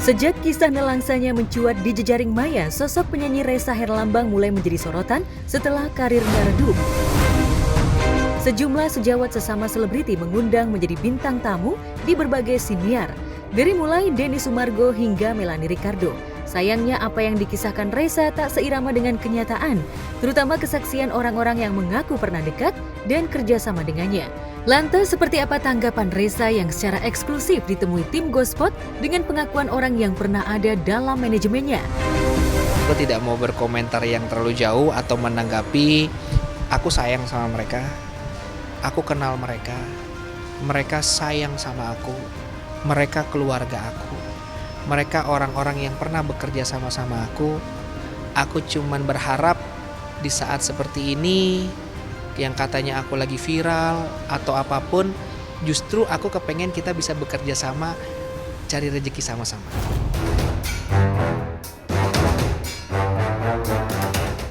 Sejak kisah nelangsanya mencuat di jejaring maya, sosok penyanyi Ressa Herlambang mulai menjadi sorotan setelah karirnya redup. Sejumlah sejawat sesama selebriti mengundang menjadi bintang tamu di berbagai siniar, dari mulai Denny Sumargo hingga Melanie Ricardo. Sayangnya apa yang dikisahkan Ressa tak seirama dengan kenyataan, terutama kesaksian orang-orang yang mengaku pernah dekat dan kerjasama dengannya. Lantas seperti apa tanggapan Ressa yang secara eksklusif ditemui tim Gospot dengan pengakuan orang yang pernah ada dalam manajemennya? Aku tidak mau berkomentar yang terlalu jauh atau menanggapi. Aku sayang sama mereka, aku kenal mereka, mereka sayang sama aku, mereka keluarga aku, mereka orang-orang yang pernah bekerja sama-sama aku. Aku cuman berharap di saat seperti ini, yang katanya aku lagi viral atau apapun, justru aku kepengen kita bisa bekerja sama, cari rezeki sama-sama.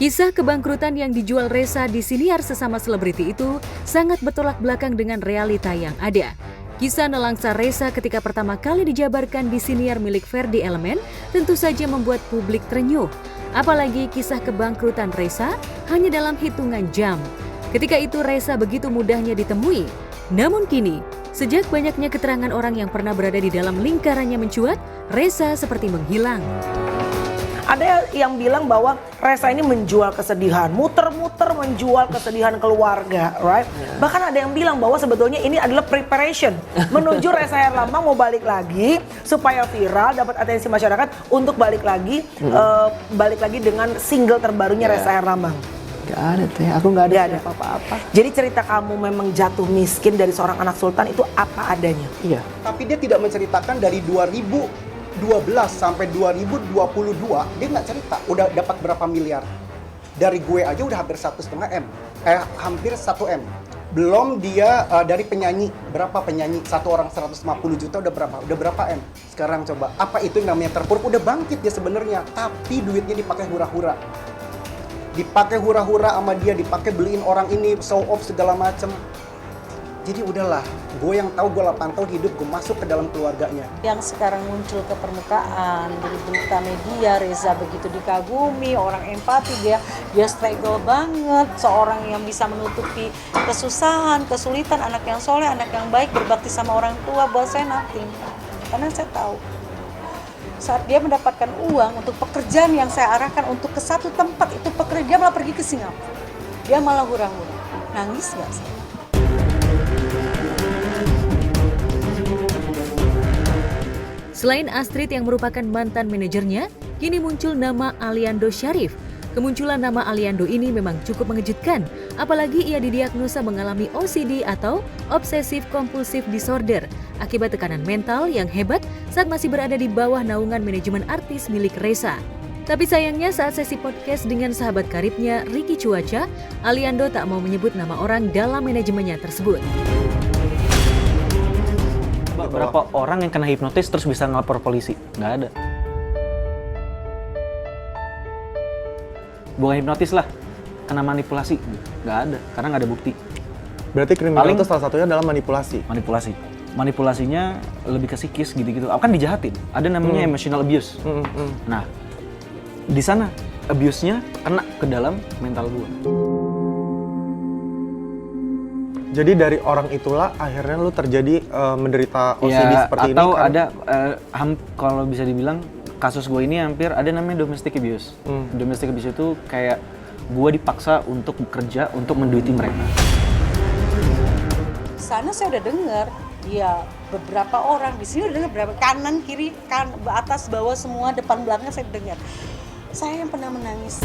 Kisah kebangkrutan yang dijual Ressa di siniar sesama selebriti itu sangat bertolak belakang dengan realita yang ada. Kisah nelangsa Ressa ketika pertama kali dijabarkan di siniar milik Ferdi Elemen tentu saja membuat publik terenyuh. Apalagi kisah kebangkrutan Ressa hanya dalam hitungan jam. Ketika itu Ressa begitu mudahnya ditemui. Namun kini, sejak banyaknya keterangan orang yang pernah berada di dalam lingkarannya mencuat, Ressa seperti menghilang. Ada yang bilang bahwa Ressa ini menjual kesedihan, muter-muter menjual kesedihan keluarga, right? Bahkan ada yang bilang bahwa sebetulnya ini adalah preparation menuju Ressa Herlambang mau balik lagi supaya viral, dapat atensi masyarakat untuk balik lagi dengan single terbarunya Ressa Herlambang. Gak ada teh, aku gak ada apa-apa. Jadi cerita kamu memang jatuh miskin dari seorang anak sultan itu apa adanya? Iya. Tapi dia tidak menceritakan dari 2012 sampai 2022, dia nggak cerita udah dapat berapa miliar. Dari gue aja udah hampir 1,5 M, hampir 1 M. Belum dia dari penyanyi, berapa penyanyi, satu orang 150 juta udah berapa M. Sekarang coba, apa itu yang namanya terpuruk? Udah bangkit dia sebenarnya, tapi duitnya dipakai hura-hura. Dipakai hura-hura sama dia, dipakai beliin orang ini, show off segala macem. Jadi udahlah, gue yang tahu, gue 8 tahun hidup, gue masuk ke dalam keluarganya. Yang sekarang muncul ke permukaan, jadi berita media, Ressa begitu dikagumi, orang empati, dia struggle banget, seorang yang bisa menutupi kesusahan, kesulitan, anak yang soleh, anak yang baik, berbakti sama orang tua, buat saya nothing. Karena saya tahu, saat dia mendapatkan uang untuk pekerjaan yang saya arahkan untuk ke satu tempat, itu pekerja malah pergi ke Singapura. Dia malah hura-hura. Nangis gak sih? Selain Astrid yang merupakan mantan manajernya, kini muncul nama Aliando Syarif. Kemunculan nama Aliando ini memang cukup mengejutkan, apalagi ia didiagnosa mengalami OCD atau Obsessive Compulsive Disorder akibat tekanan mental yang hebat saat masih berada di bawah naungan manajemen artis milik Ressa. Tapi sayangnya saat sesi podcast dengan sahabat karibnya Ricky Cuaca, Aliando tak mau menyebut nama orang dalam manajemennya tersebut. Berapa orang yang kena hipnotis terus bisa ngelapor polisi? Nggak ada. Bukan hipnotis lah, kena manipulasi. Nggak ada, karena nggak ada bukti. Berarti kriminal itu salah satunya adalah manipulasi? Manipulasinya lebih ke psikis gitu-gitu. Kan dijahatin, ada namanya emotional abuse. Nah, di sana abuse-nya kena ke dalam mental gua. Jadi dari orang itulah akhirnya lu terjadi menderita OCD seperti ini? Atau ada, kalau bisa dibilang kasus gue ini hampir ada namanya domestic abuse. Domestic abuse itu kayak gue dipaksa untuk bekerja untuk menduiti mereka. Sana saya udah dengar, ya beberapa orang di sini udah dengar, berapa kanan kiri atas bawah semua depan belakang saya dengar. Saya yang pernah menangis.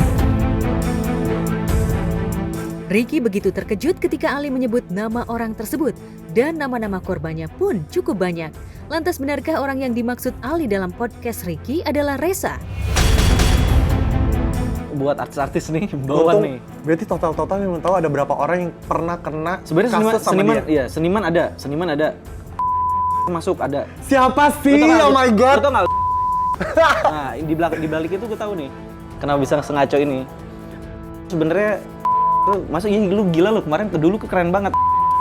Ricky begitu terkejut ketika Ali menyebut nama orang tersebut dan nama-nama korbannya pun cukup banyak. Lantas benarkah orang yang dimaksud Ali dalam podcast Ricky adalah Ressa? Buat artis-artis nih, bawaan nih. Berarti total yang tahu ada berapa orang yang pernah kena sebenarnya kasus sama seniman, dia? Iya, seniman ada. Masuk ada. Siapa sih? Oh my god. Lu tau gak? Nah, di balik itu gue tahu nih. Kenapa bisa sengaco ini? Sebenarnya masuk lu gila lu, kemarin dulu keren banget.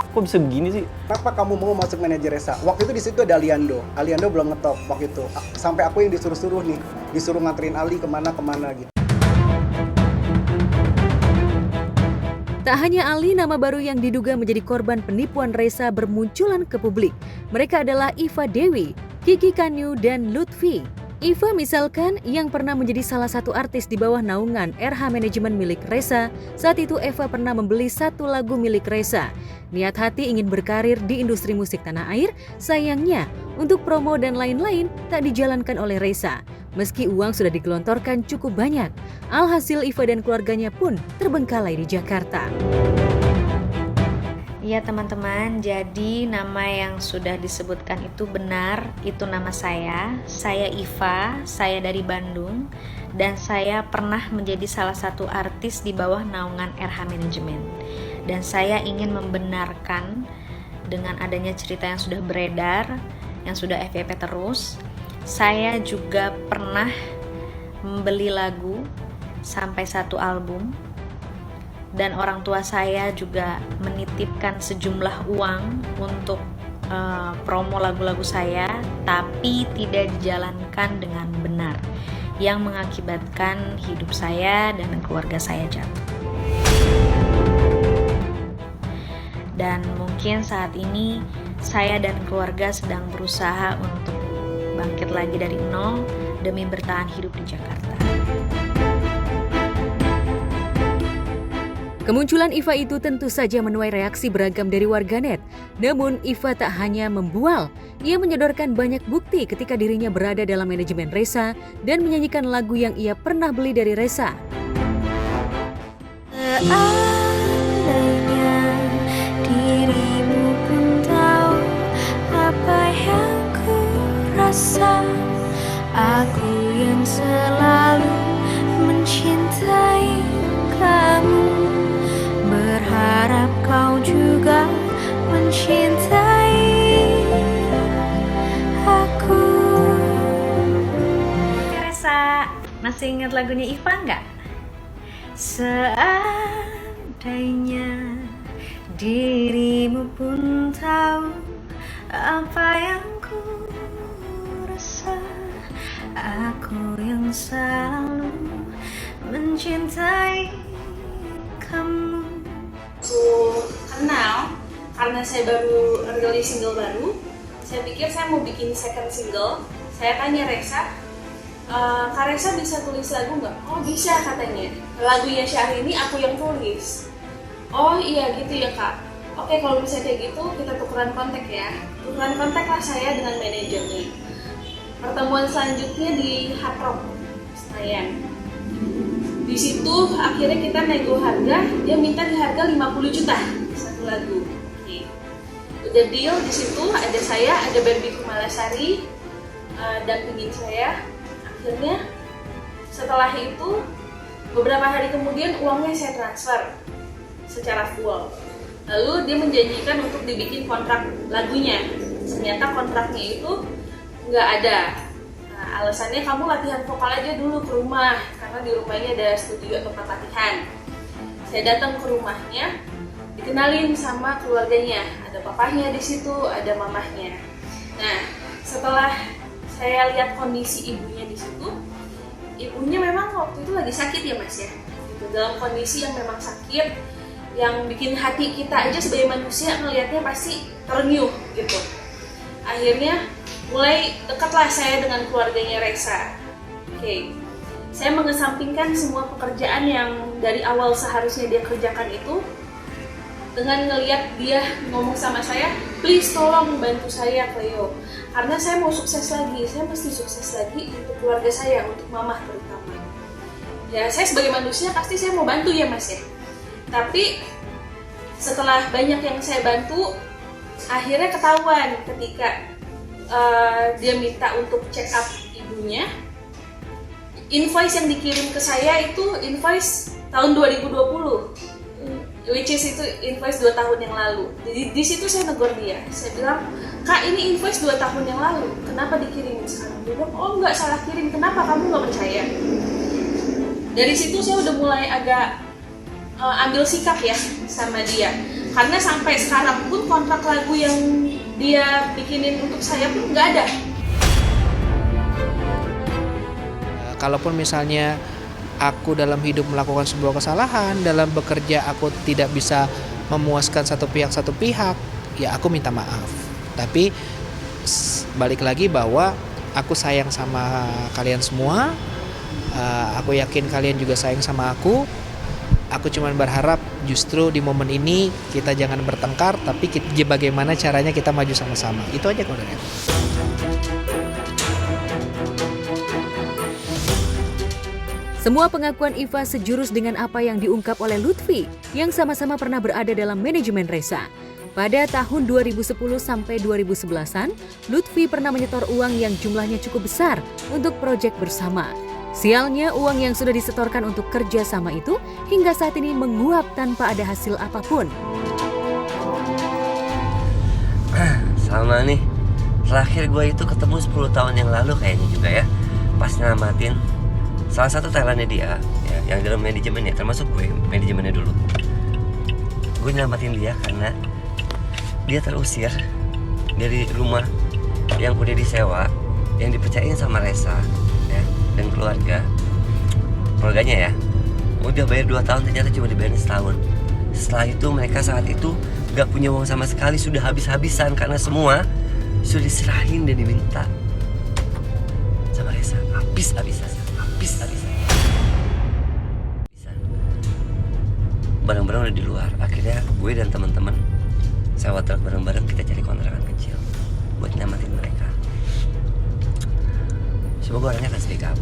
kok bisa begini sih? Kenapa kamu mau masuk manajer Resa? Waktu itu di situ ada Aliando belum ngetop waktu itu. Sampai aku yang disuruh nih, disuruh nganterin Ali kemana gitu. Tak hanya Ali, nama baru yang diduga menjadi korban penipuan Resa bermunculan ke publik. Mereka adalah Iva Dewi, Kiki Kanyu, dan Lutfi. Iva misalkan yang pernah menjadi salah satu artis di bawah naungan RH Manajemen milik Resa. Saat itu Eva pernah membeli satu lagu milik Resa. Niat hati ingin berkarir di industri musik tanah air, sayangnya untuk promo dan lain-lain tak dijalankan oleh Resa. Meski uang sudah digelontorkan cukup banyak, alhasil Iva dan keluarganya pun terbengkalai di Jakarta. Iya teman-teman, jadi nama yang sudah disebutkan itu benar, itu nama saya Iva, saya dari Bandung, dan saya pernah menjadi salah satu artis di bawah naungan RH Manajemen. Dan saya ingin membenarkan dengan adanya cerita yang sudah beredar, yang sudah FYP terus, saya juga pernah membeli lagu sampai 1 album. Dan orang tua saya juga menitipkan sejumlah uang untuk promo lagu-lagu saya, tapi tidak dijalankan dengan benar, yang mengakibatkan hidup saya dan keluarga saya jatuh. Dan mungkin saat ini saya dan keluarga sedang berusaha untuk bangkit lagi dari nol demi bertahan hidup di Jakarta. Kemunculan Iva itu tentu saja menuai reaksi beragam dari warganet. Namun Iva tak hanya membual, ia menyodorkan banyak bukti ketika dirinya berada dalam manajemen Resa dan menyanyikan lagu yang ia pernah beli dari Resa. Seandainya dirimu pun tahu apa yang ku rasa, aku yang selalu mencintai kamu, berharap kau juga mencintai aku. Resa, masih ingat lagunya Iva nggak? Seandainya dirimu pun tahu apa yang ku rasa, aku yang selalu mencintai kamu. Aku kenal karena saya baru rilis single baru. Saya pikir saya mau bikin second single. Saya tanya Resa, Kak Resa bisa tulis lagu nggak? Oh bisa katanya. Lagunya Syahrini aku yang tulis. Oh iya gitu ya Kak. Oke kalau bisa kayak gitu kita tukeran kontak ya. Tukeran kontak lah saya dengan manajernya. Pertemuan selanjutnya di Hard Rock Senayan. Di situ akhirnya kita nego harga, dia minta di harga 50 juta satu lagu. Oke. Udah deal di situ, ada saya, ada Barbie Kumalasari, dampingin saya. Akhirnya setelah itu beberapa hari kemudian uangnya saya transfer secara full. Lalu dia menjanjikan untuk dibikin kontrak lagunya. Ternyata kontraknya itu nggak ada. Alasannya kamu latihan vokal aja dulu ke rumah karena di rumahnya ada studio tempat latihan. Saya datang ke rumahnya, dikenalin sama keluarganya, ada papahnya di situ, ada mamahnya. Nah, setelah saya lihat kondisi ibunya di situ, ibunya memang waktu itu lagi sakit ya Mas ya. Dalam kondisi yang memang sakit, yang bikin hati kita aja sebagai manusia melihatnya pasti terenyuh gitu. Akhirnya mulai dekatlah saya dengan keluarganya Resa. Oke. Saya mengesampingkan semua pekerjaan yang dari awal seharusnya dia kerjakan itu dengan ngelihat dia ngomong sama saya, please tolong bantu saya Cleo. Karena saya mau sukses lagi, saya mesti sukses lagi untuk keluarga saya, untuk mama terutama. Ya saya sebagai manusia pasti saya mau bantu ya Mas ya. Tapi setelah banyak yang saya bantu, akhirnya ketahuan ketika dia minta untuk check up ibunya. Invoice yang dikirim ke saya itu invoice tahun 2020, which is itu invoice 2 tahun yang lalu. Jadi di situ saya negor dia, saya bilang, Kak ini invoice 2 tahun yang lalu, kenapa dikirimin sekarang? Dia bilang, oh nggak salah kirim, kenapa kamu nggak percaya? Dari situ saya udah mulai agak ambil sikap ya sama dia, karena sampai sekarang pun kontrak lagu yang dia bikinin untuk saya pun nggak ada. Kalaupun misalnya aku dalam hidup melakukan sebuah kesalahan, dalam bekerja aku tidak bisa memuaskan satu pihak, ya aku minta maaf. Tapi balik lagi bahwa aku sayang sama kalian semua, aku yakin kalian juga sayang sama aku. Aku cuma berharap justru di momen ini kita jangan bertengkar, tapi bagaimana caranya kita maju sama-sama. Itu aja sebenarnya. Semua pengakuan Iva sejurus dengan apa yang diungkap oleh Lutfi yang sama-sama pernah berada dalam manajemen Reza. Pada tahun 2010 sampai 2011-an, Lutfi pernah menyetor uang yang jumlahnya cukup besar untuk proyek bersama. Sialnya, uang yang sudah disetorkan untuk kerja sama itu hingga saat ini menguap tanpa ada hasil apapun. Sama nih, terakhir gue itu ketemu 10 tahun yang lalu kayaknya juga ya. Pas ngamatin salah satu talentnya dia, ya, yang dalam manajemennya, termasuk gue, manajemennya dulu. Gue nyelamatin dia karena dia terusir dari rumah yang udah disewa, yang dipercayain sama Reza, ya, dan keluarganya ya. Udah bayar 2 tahun, ternyata cuma dibayarin setahun. Setelah itu mereka saat itu gak punya uang sama sekali, sudah habis-habisan karena semua sudah diserahin dan diminta sama Reza. Habis-habisan. Barang-barang udah di luar. Akhirnya gue dan teman-teman sewa truk bareng-bareng, kita cari kontrakan kecil buat nyamatin mereka. Semoga orangnya akan speak up.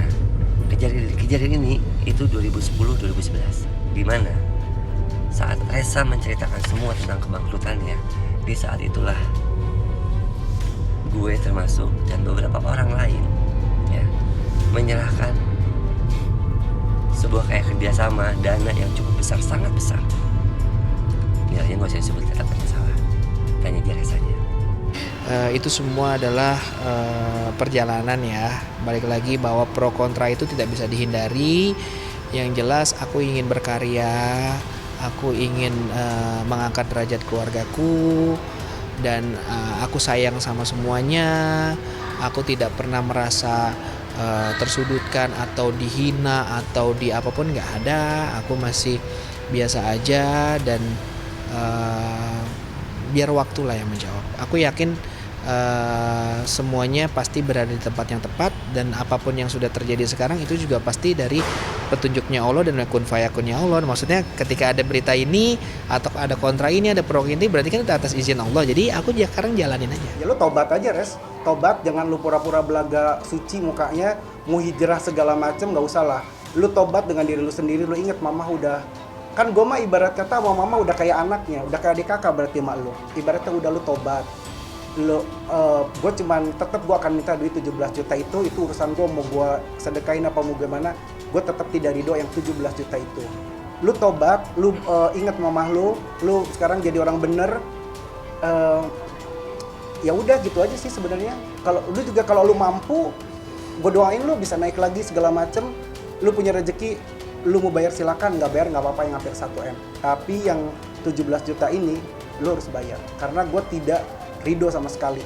Nah, kejadian ini itu 2010-2011, di mana saat Reza menceritakan semua tentang kebangkrutannya, di saat itulah gue termasuk dan beberapa orang lain ya menyerahkan sebuah kayak kerjasama dana yang cukup besar, sangat besar. Nilainya nggak usah disebut, katanya salah. Tanya aja Rezanya. Itu semua adalah perjalanan ya. Balik lagi bahwa pro kontra itu tidak bisa dihindari. Yang jelas aku ingin berkarya, aku ingin mengangkat derajat keluargaku, dan aku sayang sama semuanya. Aku tidak pernah merasa tersudutkan atau dihina atau di apapun, nggak ada. Aku masih biasa aja, dan biar waktu lah yang menjawab. Aku yakin semuanya pasti berada di tempat yang tepat, dan apapun yang sudah terjadi sekarang itu juga pasti dari petunjuknya Allah dan kun fayakunnya Allah. Maksudnya ketika ada berita ini atau ada kontra ini, ada pro ini, berarti kan itu atas izin Allah. Jadi aku sekarang jalanin aja. Ya lu tobat aja, Res. Tobat, jangan lu pura-pura belaga suci mukanya, mau hijrah segala macem, nggak usah lah. Lu tobat dengan diri lu sendiri. Lu inget mama udah, kan gue mah ibarat kata sama mama udah kayak anaknya, udah kayak adik kakak berarti mak lu. Ibaratnya udah lu tobat. Lu, gue cuman tetap gue akan minta duit 17 juta itu urusan gue, mau gue sedekain apa mau gimana, gue tetap tidak ridho yang 17 juta itu. Lu tobat, lu inget mamah lu sekarang jadi orang bener. Ya udah gitu aja sih sebenarnya. Kalau lu juga kalau lu mampu, gue doain lu bisa naik lagi segala macem. Lu punya rezeki, lu mau bayar silakan, nggak bayar nggak apa-apa, yang hampir 1 M. Tapi yang 17 juta ini lu harus bayar karena gue tidak ridho sama sekali.